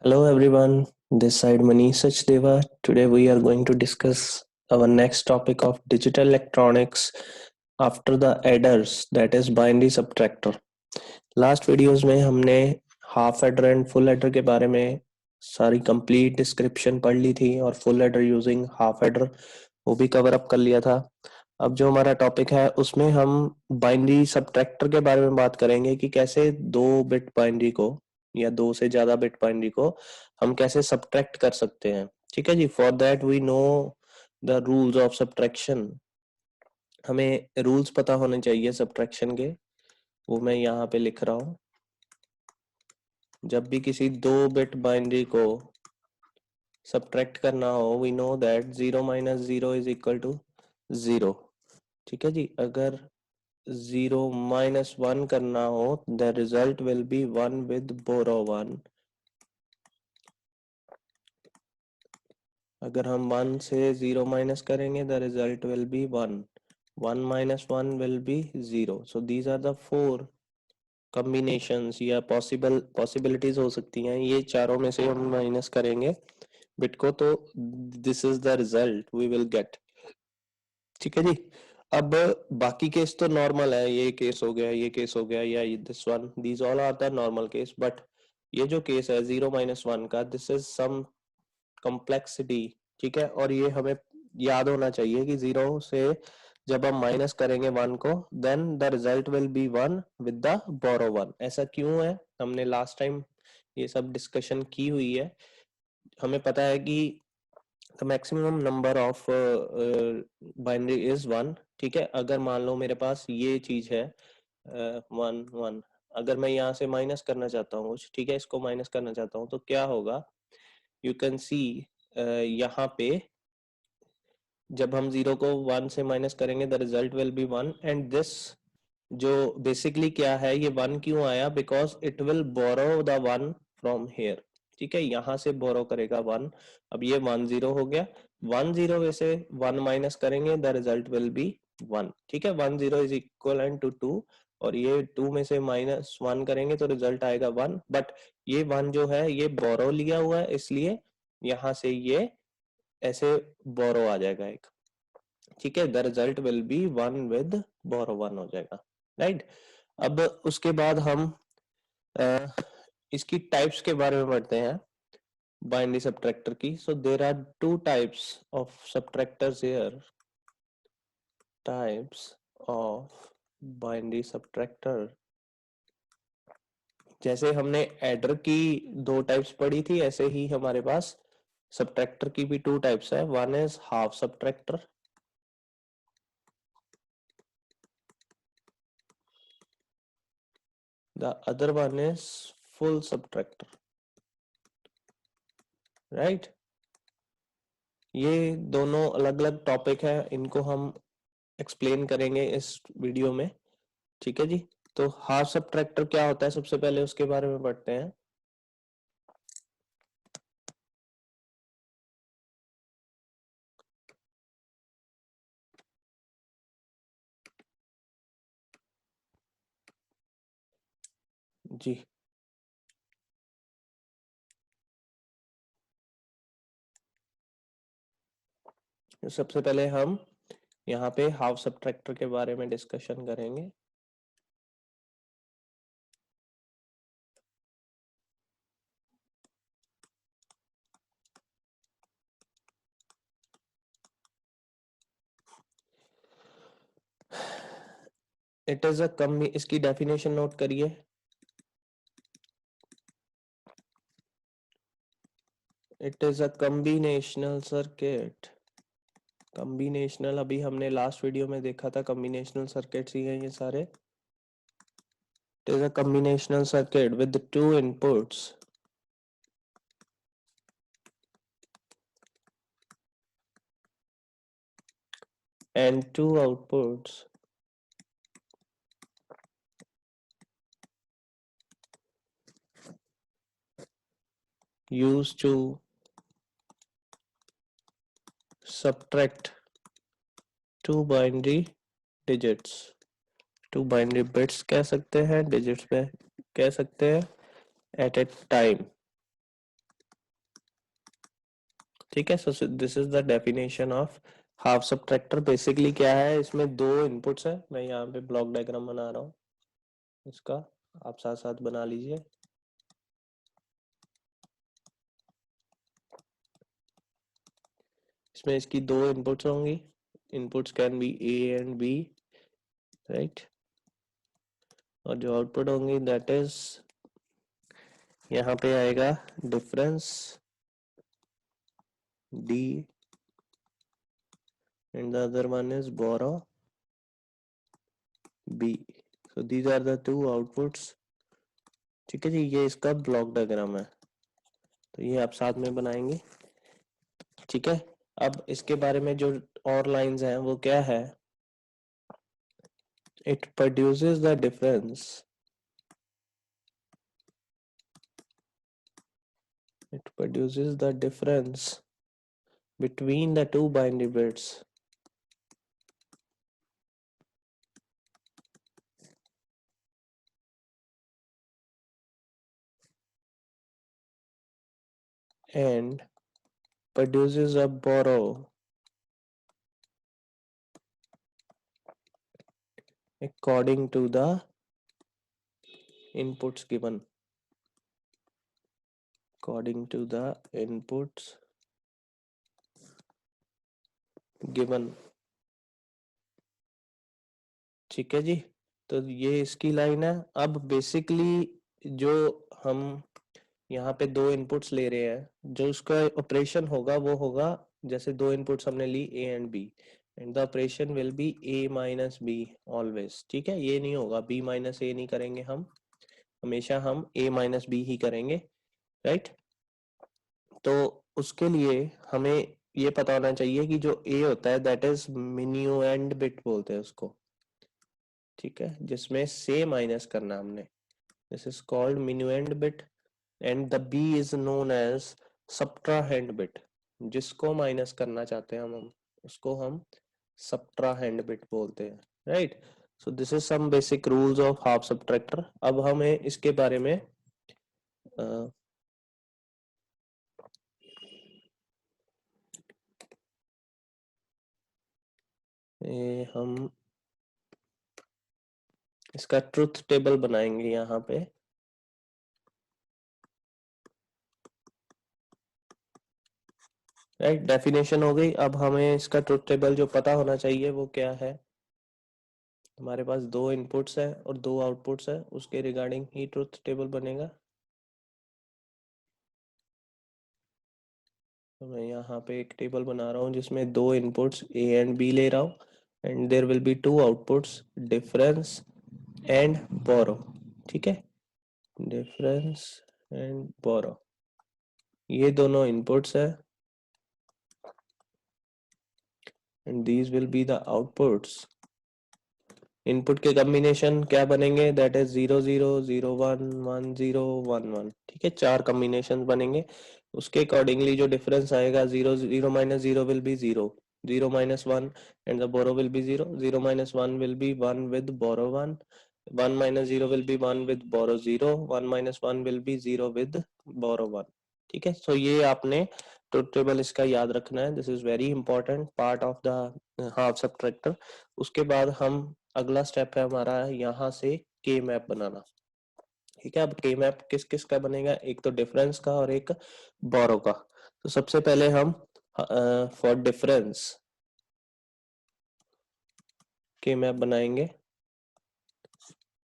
Hello everyone, this side Manish Sachdeva. Today we are going to discuss our next topic of digital electronics after the adders, that is binary subtractor. Last videos में हमने half adder and full adder के बारे में सारी complete description पढ़ ली थी और full adder using half adder वो भी कवर अप कर लिया था। अब जो हमारा टॉपिक है उसमें हम बाइनरी सबट्रैक्टर के बारे में बात करेंगे कि कैसे दो बिट बाइनरी को या दो से ज्यादा बिट बाइनरी को हम कैसे सबट्रैक्ट कर सकते हैं। ठीक है जी, for that we know the rules of subtraction. हमें रूल्स पता होने चाहिए सबट्रैक्शन के, वो मैं यहाँ पे लिख रहा हूँ। जब भी किसी दो बिट बाइनरी को सबट्रैक्ट करना हो, we know that 0 minus 0 is equal to 0। ठीक है जी, अगर 0 माइनस 1 करना हो the result will be 1 with borrow 1। अगर हम 1 से 0 माइनस करेंगे the result will be 1। 1 minus 1 will be 0। So these are the four combinations या पॉसिबिलिटीज हो सकती हैं। ये चारों में से हम माइनस करेंगे बिट को तो this is the result we will get. ठीक है जी। अब बाकी केस तो नॉर्मल है, ये केस हो गया, ये केस हो गया, या this one, these all are the normal case. But ये जो केस है 0 माइनस 1 का, दिस इज सम कॉम्प्लेक्सिटी। ठीक है, और ये हमें याद होना चाहिए कि 0 से जब हम माइनस करेंगे 1 को then the result will be 1 with the borrow 1। ऐसा क्यों है, हमने लास्ट टाइम ये सब डिस्कशन की हुई है। हमें पता है कि the maximum number of binary is 1। ठीक है, अगर मान लो मेरे पास ये चीज है 1 1, अगर मैं यहाँ से माइनस करना चाहता हूँ कुछ, ठीक है, इसको माइनस करना चाहता हूँ तो क्या होगा, यू कैन सी यहाँ पे जब हम 0 को 1 से माइनस करेंगे the result will be 1 and this जो बेसिकली क्या है, ये 1 क्यों आया, because it will borrow the 1 from here. ठीक है, यहाँ से बोरो करेगा 1। अब ये 1 0 हो गया, 1 0 में से 1 माइनस करेंगे द रिजल्ट विल बी 1। ठीक है, 1 0 इज इक्वल टू 2 और ये 2 में से माइनस 1 करेंगे तो रिजल्ट आएगा 1। बट ये 1 जो है ये बोरो लिया हुआ है, इसलिए यहाँ से ये ऐसे बोरो आ जाएगा एक। ठीक है, the result will be 1 with borrow 1 हो जाएगा, राइट। अब उसके बाद हम अ, इसकी टाइप्स के बारे में पढ़ते हैं बाइनरी सबट्रैक्टर की। So there are two types of subtractors here. Types of binary subtractor, जैसे हमने एडर की दो टाइप्स पढ़ी थी, ऐसे ही हमारे पास सबट्रैक्टर की भी टू टाइप्स है। One is half subtractor, the other one is full subtractor, right. ये दोनों अलग अलग टॉपिक है, इनको हम एक्सप्लेन करेंगे इस वीडियो में। ठीक है जी, तो हाफ सबट्रैक्टर क्या होता है, सबसे पहले उसके बारे में पढ़ते हैं। जी, सबसे पहले हम यहाँ पे हाफ सबट्रैक्टर के बारे में डिस्कशन करेंगे। इट इज अ कम, इसकी डेफिनेशन नोट करिए। It is a combinational circuit. Combinational अभी हमने लास्ट वीडियो में देखा था, कॉम्बिनेशनल सर्किट्स ही हैं ये सारे। It is a combinational circuit with two inputs and two outputs used to subtract two binary digits। Two binary bits कह सकते हैं, डिजिट्स में कह सकते हैं, एट ए टाइम। ठीक है। सो this is the definition of half subtractor. Basically क्या है, इसमें दो इनपुट्स है। मैं यहाँ पे ब्लॉक डायग्राम बना रहा हूँ इसका, आप साथ साथ बना लीजिए। इसमें इसकी दो इनपुट्स होंगी, inputs can be A and B, right. और जो आउटपुट होंगी दैट इज, यहाँ पे आएगा difference D and the other one is borrow b. So these are the two outputs। ठीक है जी, ये इसका ब्लॉक डायग्राम है, तो ये आप साथ में बनाएंगे। ठीक है, अब इसके बारे में जो और लाइंस हैं वो क्या है, it produces the difference, it produces the difference between the two binary bits and produces a borrow according to the inputs given, according to the inputs given। ठीक है जी, तो ये इसकी लाइन है। अब बेसिकली जो हम यहाँ पे दो इनपुट्स ले रहे हैं, जो उसका ऑपरेशन होगा वो होगा, जैसे दो इनपुट्स हमने ली A and B, and the operation will be A minus B always. ठीक है, ये नहीं होगा बी माइनस ए नहीं करेंगे हम, हमेशा हम ए माइनस बी ही करेंगे, राइट। तो उसके लिए हमें ये पता होना चाहिए कि जो ए होता है दैट इज मिन्यूएंड बिट बोलते हैं उसको। ठीक है, जिसमें से माइनस करना हमने, this is called minuend bit, and the B is known as subtrahend bit। जिसको माइनस करना चाहते हैं हम उसको हम subtrahend bit बोलते हैं, right. So this is some basic rules of half subtractor. अब हमें इसके बारे में हम इसका ट्रुथ टेबल बनाएंगे यहाँ पे। राइट, डेफिनेशन हो गई। अब हमें इसका ट्रुथ टेबल जो पता होना चाहिए वो क्या है, हमारे पास दो इनपुट्स है और दो आउटपुट्स है, उसके रिगार्डिंग ही ट्रुथ टेबल बनेगा। तो मैं यहाँ पे एक टेबल बना रहा हूँ जिसमें दो इनपुट्स ए एंड बी ले रहा हूँ, and there will be two outputs difference and borrow. ठीक है, डिफरेंस एंड बोरो, ये दोनों इनपुट्स है, and these will be the outputs. Input के कॉम्बिनेशन क्या बनेंगे, दैट इज 0 0 0 1 1 0 1 1। ठीक है, चार कॉम्बिनेशन बनेंगे। उसके अकॉर्डिंगली जो डिफरेंस आएगा, 0 0 minus 0 will be 0, 0 minus 1 and the borrow will be 0, 0 minus 1 will be 1 with borrow 1, 1 minus 0 will be 1 with borrow 0, 1 minus 1 will be 0 with borrow 1। ठीक है, सो ये आपने ट्रुथ टेबल इसका याद रखना है, this is very important part of the half subtractor. उसके बाद हम अगला स्टेप है हमारा यहाँ से के मैप बनाना। ठीक है, अब के मैप किस किस का बनेगा, एक तो डिफरेंस का और एक बोरो का। तो सबसे पहले हम फॉर डिफरेंस के मैप बनाएंगे।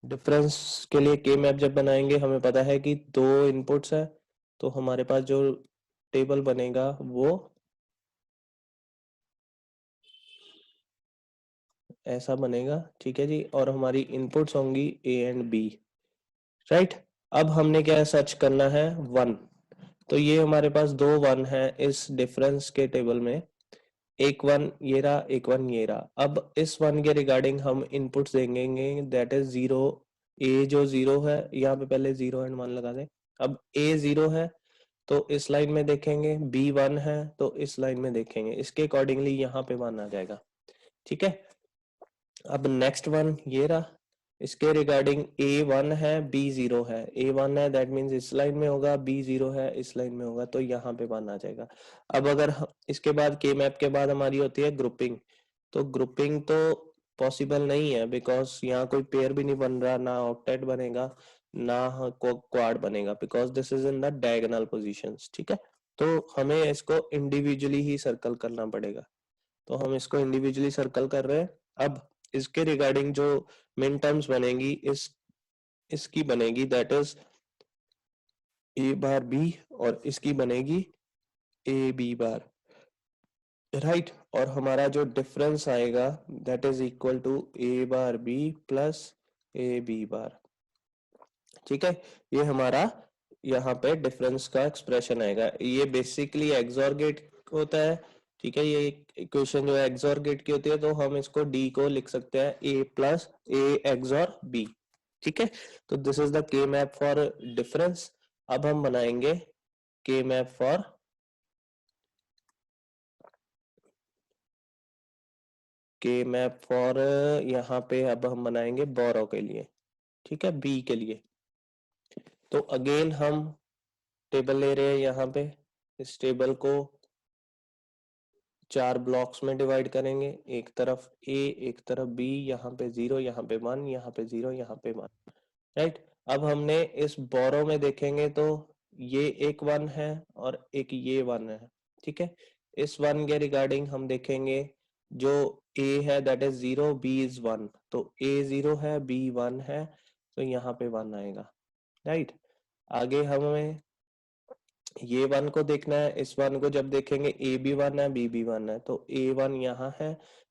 डिफरेंस के लिए के मैप जब बनाएंगे, हमें पता है कि दो इनपुट्स है, तो हमारे पास जो टेबल बनेगा वो ऐसा बनेगा। ठीक है जी, और हमारी इनपुट्स होंगी ए एंड बी, राइट। अब हमने क्या सर्च करना है, वन। तो ये हमारे पास दो वन है इस डिफरेंस के टेबल में, एक वन ये रहा, एक वन ये रहा। अब इस वन के रिगार्डिंग हम इनपुट्स देंगे, दैट इज जीरो। ए जो जीरो है, यहाँ पे पहले 0 एंड 1 लगा दें। अब ए 0 है तो इस लाइन में देखेंगे, बी 1 है तो इस लाइन में देखेंगे, इसके अकॉर्डिंगली यहाँ पे 1 आ जाएगा। ठीक है, अब नेक्स्ट वन ये रहा, इसके रिगार्डिंग A1 है, B0 है। A1 है दैट मीन्स इस लाइन में होगा, B0 है इस लाइन में होगा, तो यहाँ पे 1 आ जाएगा। अब अगर इसके बाद के मैप के बाद हमारी होती है ग्रुपिंग, तो ग्रुपिंग तो पॉसिबल नहीं है बिकॉज यहाँ कोई पेयर भी नहीं बन रहा, ना ऑक्टेट बनेगा ना क्वाड बनेगा, because this is in the diagonal positions. ठीक है, तो हमें इसको इंडिविजुअली ही सर्कल करना पड़ेगा, तो हम इसको इंडिविजुअली सर्कल कर रहे हैं। अब इसके रिगार्डिंग जो मिन टर्म्स बनेगी इसकी बनेगी that is A bar B, और इसकी बनेगी ए बी बार, राइट। और हमारा जो डिफरेंस आएगा that is equal to A bar B plus A B bar. ठीक है, ये हमारा यहाँ पे डिफरेंस का एक्सप्रेशन आएगा। ये बेसिकली एक्सॉर गेट होता है। ठीक है, ये इक्वेशन जो है एक्सॉर गेट की होती है, तो हम इसको डी को लिख सकते हैं ए प्लस ए एक्सॉर बी। ठीक है, तो दिस इज द के मैप फॉर डिफरेंस। अब हम बनाएंगे के मैप फॉर यहाँ पे अब हम बनाएंगे बोरो के लिए। ठीक है, बी के लिए तो अगेन हम टेबल ले रहे हैं यहाँ पे। इस टेबल को 4 ब्लॉक्स में डिवाइड करेंगे, एक तरफ ए एक तरफ बी, यहाँ पे 0 यहाँ पे 1, यहाँ पे 0 यहाँ पे 1, राइट। अब हमने इस बोरो में देखेंगे तो ये एक 1 है और एक ये 1 है। ठीक है, इस 1 के रिगार्डिंग हम देखेंगे जो a है दैट इज 0, b इज 1, तो a 0 है b 1 है, तो यहाँ पे 1 आएगा, राइट। आगे हमें ये 1 को देखना है, इस 1 को जब देखेंगे a भी 1 है b भी 1 है, तो a1 यहाँ है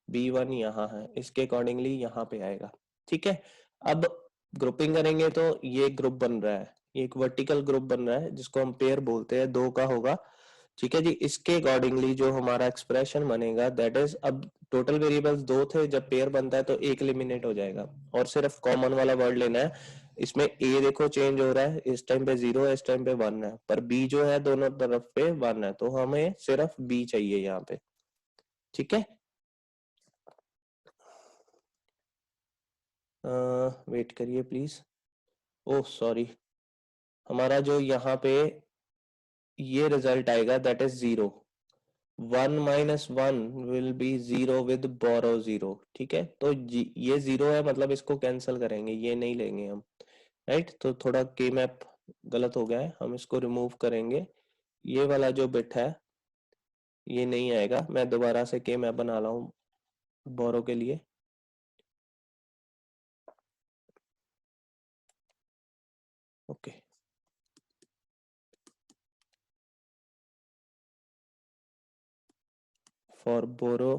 b1 यहाँ है, इसके अकॉर्डिंगली यहाँ पे आएगा। ठीक है, अब ग्रुपिंग करेंगे तो ये ग्रुप बन रहा है, ये एक वर्टिकल ग्रुप बन रहा है जिसको हम पेयर बोलते हैं, 2 का होगा। ठीक है जी, इसके अकॉर्डिंगली जो हमारा एक्सप्रेशन बनेगा दैट इज, अब टोटल वेरिएबल्स 2 थे, जब पेयर बनता है तो एक एलिमिनेट हो जाएगा और सिर्फ कॉमन वाला वर्ड लेना है। इसमें ए देखो चेंज हो रहा है, इस टाइम पे 0 है इस टाइम पे 1 है, पर बी जो है दोनों तरफ पे 1 है, तो हमें सिर्फ बी चाहिए यहाँ पे। ठीक है, वेट करिए प्लीज, ओह सॉरी, हमारा जो यहाँ पे ये रिजल्ट आएगा that is 0। 1 minus 1 will be 0 with borrow 0। ठीक है, तो ये 0 है, मतलब इसको कैंसिल करेंगे, ये नहीं लेंगे हम, राइट। तो थोड़ा के मैप गलत हो गया है, हम इसको रिमूव करेंगे। ये वाला जो बिट है ये नहीं आएगा, मैं दोबारा से के मैप बना रहा हूँ बोरो के लिए। ओके, फॉर बोरो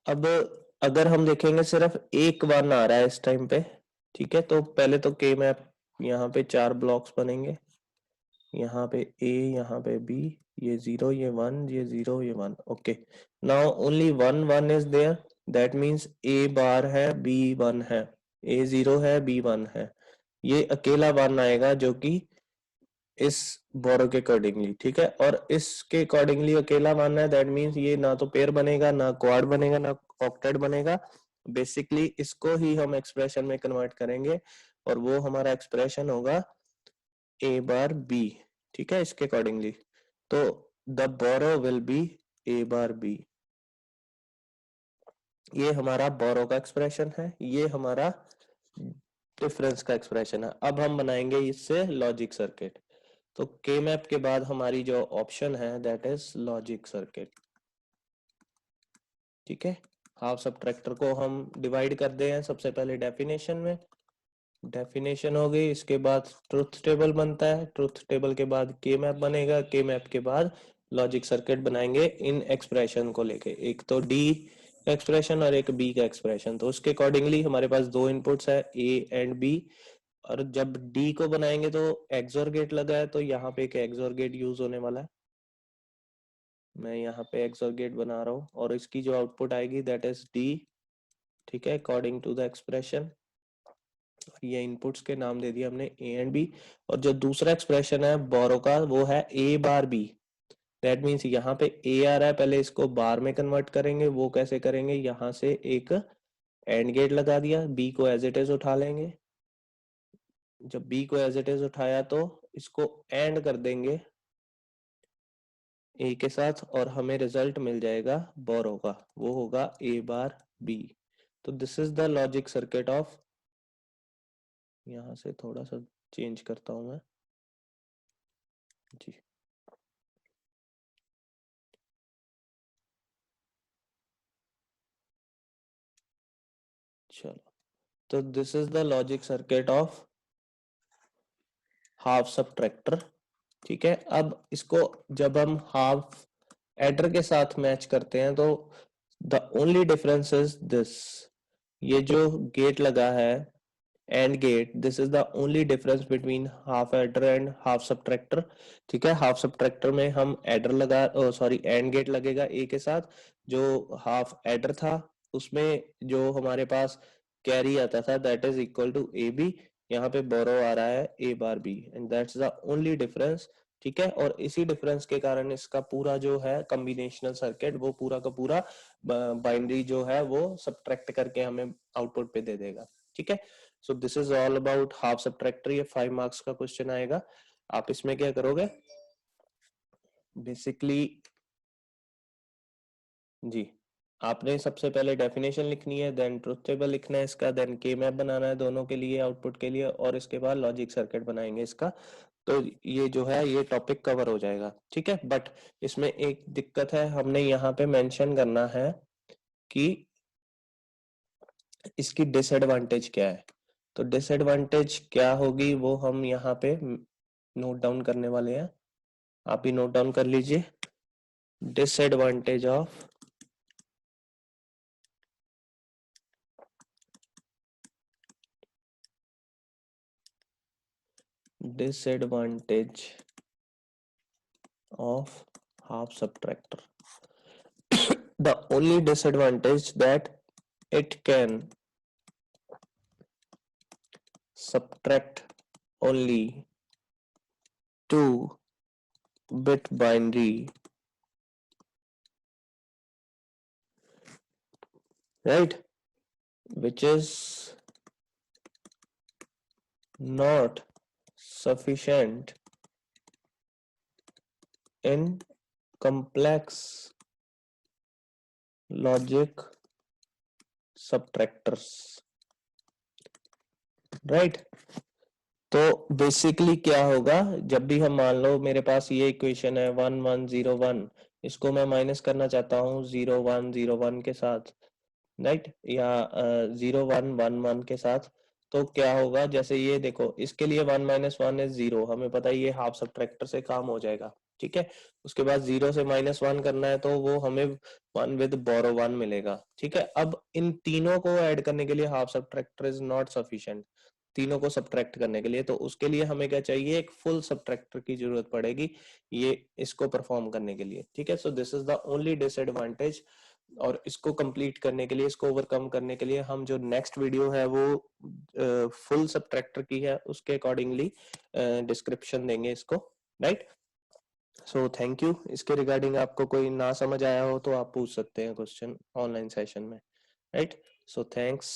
अब अगर हम देखेंगे सिर्फ एक 1 आ रहा है इस टाइम पे। ठीक है, तो पहले तो के मैप यहाँ पे 4 ब्लॉक्स बनेंगे, यहाँ पे a, यहाँ पे b, ये 0 ये 1 ये 0 ये 1। Okay, now only 1 1 is there, that means a bar है b 1 है, a 0 है b 1 है, ये अकेला 1 आएगा जो कि इस बोरो के अकॉर्डिंगली। ठीक है, और इसके अकॉर्डिंगली अकेला मानना है, दैट मींस ये ना तो पेयर बनेगा ना क्वाड बनेगा ना ऑक्टेट बनेगा। बेसिकली इसको ही हम एक्सप्रेशन में कन्वर्ट करेंगे और वो हमारा एक्सप्रेशन होगा ए बार बी। ठीक है, इसके अकॉर्डिंगली तो the borrow will be A bar B. ये हमारा बोरो का एक्सप्रेशन है, ये हमारा डिफरेंस का एक्सप्रेशन है। अब हम बनाएंगे इससे लॉजिक सर्किट। तो के मैप के बाद हमारी जो ऑप्शन है दैट इज लॉजिक सर्किट। ठीक है, हाफ सबट्रैक्टर को हम डिवाइड कर दे हैं सबसे पहले डेफिनेशन में, डेफिनेशन हो गई, इसके बाद ट्रुथ टेबल बनता है, ट्रुथ टेबल के बाद के मैप बनेगा, के मैप के बाद लॉजिक सर्किट बनाएंगे इन एक्सप्रेशन को लेके, एक तो डी का एक्सप्रेशन और एक बी का एक्सप्रेशन। तो उसके अकॉर्डिंगली हमारे पास 2 इनपुट्स है ए एंड बी, और जब डी को बनाएंगे तो एक्सोर गेट लगा है, तो यहाँ पे एक एक्सोर गेट यूज होने वाला है। मैं यहाँ पे एक्सोर गेट बना रहा हूँ और इसकी जो आउटपुट आएगी दैट इज डी। ठीक है, अकॉर्डिंग टू द एक्सप्रेशन, ये इनपुट्स के नाम दे दिए हमने ए एंड बी। और जो दूसरा एक्सप्रेशन है बोरो का वो है A bar B, that means यहाँ पे ए आ रहा है, पहले इसको बार में कन्वर्ट करेंगे। वो कैसे करेंगे, यहाँ से एक एंड गेट लगा दिया, बी को एज इट इज उठा लेंगे। जब बी को एज इट इज उठाया तो इसको एंड कर देंगे ए के साथ और हमें रिजल्ट मिल जाएगा बोरो का, वो होगा ए बार बी। तो this is the logic circuit of, यहाँ से थोड़ा सा चेंज करता हूं मैं जी। चलो, तो this is the logic circuit of half subtractor. ठीक है, अब इसको जब हम हाफ एडर के साथ मैच करते हैं तो the only difference is this, ये जो गेट लगा है and gate, this is the only difference between half adder and half subtractor. ठीक है, हाफ सबट्रैक्टर में हम एडर लगा, सॉरी एंड गेट लगेगा ए के साथ, जो हाफ एडर था उसमें जो हमारे पास कैरी आता था that is equal to A B, यहाँ पे बोरो आ रहा है A bar B, and that's the only difference. ठीक है, और इसी डिफरेंस के कारण इसका पूरा जो है कॉम्बिनेशनल सर्किट वो पूरा का पूरा बाइनरी जो है वो सब्ट्रैक्ट करके हमें आउटपुट पे दे देगा। ठीक है, सो this is all about half subtractor. ये 5 मार्क्स का क्वेश्चन आएगा। आप इसमें क्या करोगे बेसिकली जी, आपने सबसे पहले डेफिनेशन लिखनी है, देन ट्रुथ टेबल लिखना है इसका, देन के मैप बनाना है दोनों के लिए आउटपुट के लिए, और इसके बाद लॉजिक सर्किट बनाएंगे इसका। तो ये जो है ये टॉपिक कवर हो जाएगा। ठीक है, बट इसमें एक दिक्कत है, हमने यहाँ पे मेंशन करना है कि इसकी डिसएडवांटेज क्या है। तो डिसएडवांटेज क्या होगी वो हम यहाँ पे नोट डाउन करने वाले हैं, आप भी नोट डाउन कर लीजिए। Disadvantage of disadvantage of half subtractor. The only disadvantage that it can subtract only 2-bit binary, right, which is not sufficient in complex logic subtractors, right। तो बेसिकली क्या होगा, जब भी हम मान लो मेरे पास ये इक्वेशन है 1101, इसको मैं माइनस करना चाहता हूँ 0101 के साथ, राइट, या 0111 के साथ, तो क्या होगा, जैसे ये देखो इसके लिए 1 - 1 इज 0, हमें पता है ये हाफ सब्ट्रैक्टर से काम हो जाएगा। ठीक है, उसके बाद 0 से -1 करना है तो वो हमें 1 विद बोरो 1 मिलेगा। ठीक है, अब इन तीनों को ऐड करने के लिए half subtractor is not sufficient, तीनों को सब्ट्रैक्ट करने के लिए, तो उसके लिए हमें क्या चाहिए, एक फुल सब्ट्रैक्टर की जरूरत पड़ेगी ये इसको परफॉर्म करने के लिए। ठीक है, सो this is the only disadvantage, और इसको कंप्लीट करने के लिए, इसको ओवरकम करने के लिए हम जो नेक्स्ट वीडियो है वो फुल सब्ट्रैक्टर की है, उसके अकॉर्डिंगली डिस्क्रिप्शन देंगे इसको, राइट। So thank you. इसके रिगार्डिंग आपको कोई ना समझ आया हो तो आप पूछ सकते हैं क्वेश्चन ऑनलाइन सेशन में, राइट। So thanks.